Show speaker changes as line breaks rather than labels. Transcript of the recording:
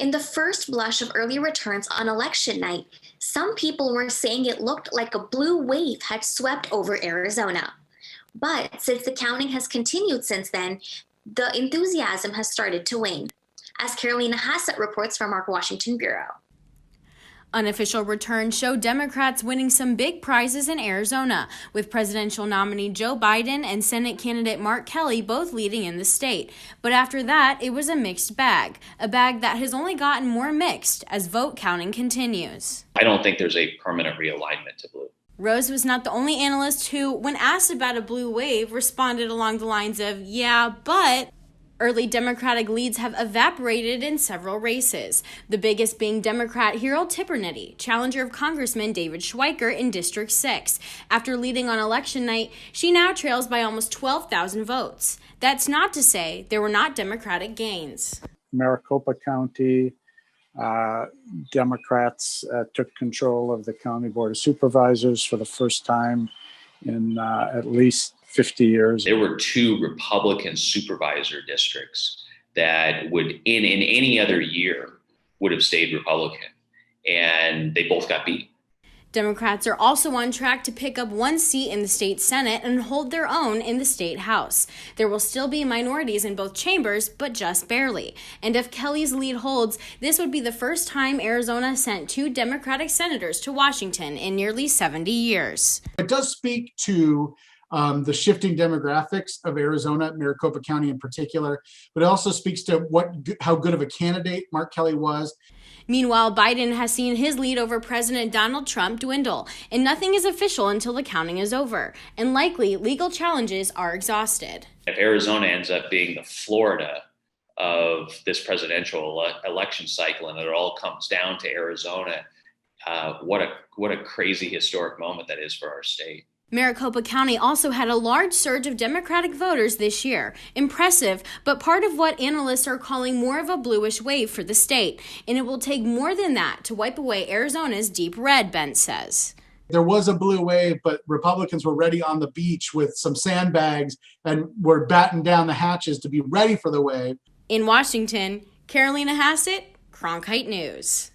In the first blush of early returns on election night, some people were saying it looked like a blue wave had swept over Arizona. But since the counting has continued since then, the enthusiasm has started to wane, as Caroleina Hassett reports from our Washington Bureau.
Unofficial returns show Democrats winning some big prizes in Arizona, with presidential nominee Joe Biden and Senate candidate Mark Kelly both leading in the state. But after that, it was a mixed bag, a bag that has only gotten more mixed as vote counting continues.
I don't think there's a permanent realignment to blue.
Rose was not the only analyst who, when asked about a blue wave, responded along the lines of, yeah, but... Early Democratic leads have evaporated in several races, the biggest being Democrat Harold Tippernidy, challenger of Congressman David Schweiker in District 6. After leading on election night, she now trails by almost 12,000 votes. That's not to say there were not Democratic gains.
Maricopa County, Democrats took control of the County Board of Supervisors for the first time in at least 50 years.
There were 2 Republican supervisor districts that would, in any other year, would have stayed Republican, and they both got beat.
Democrats are also on track to pick up 1 seat in the state Senate and hold their own in the state House. There will still be minorities in both chambers, but just barely. And if Kelly's lead holds, this would be the first time Arizona sent 2 Democratic senators to Washington in nearly 70 years.
It does speak to the shifting demographics of Arizona, Maricopa County in particular, but it also speaks to how good of a candidate Mark Kelly was.
Meanwhile, Biden has seen his lead over President Donald Trump dwindle, and nothing is official until the counting is over, and likely legal challenges are exhausted.
If Arizona ends up being the Florida of this presidential election cycle, and it all comes down to Arizona, what a crazy historic moment that is for our state.
Maricopa County also had a large surge of Democratic voters this year. Impressive, but part of what analysts are calling more of a bluish wave for the state. And it will take more than that to wipe away Arizona's deep red, Bent says.
There was a blue wave, but Republicans were ready on the beach with some sandbags and were batting down the hatches to be ready for the wave.
In Washington, Caroleina Hassett, Cronkite News.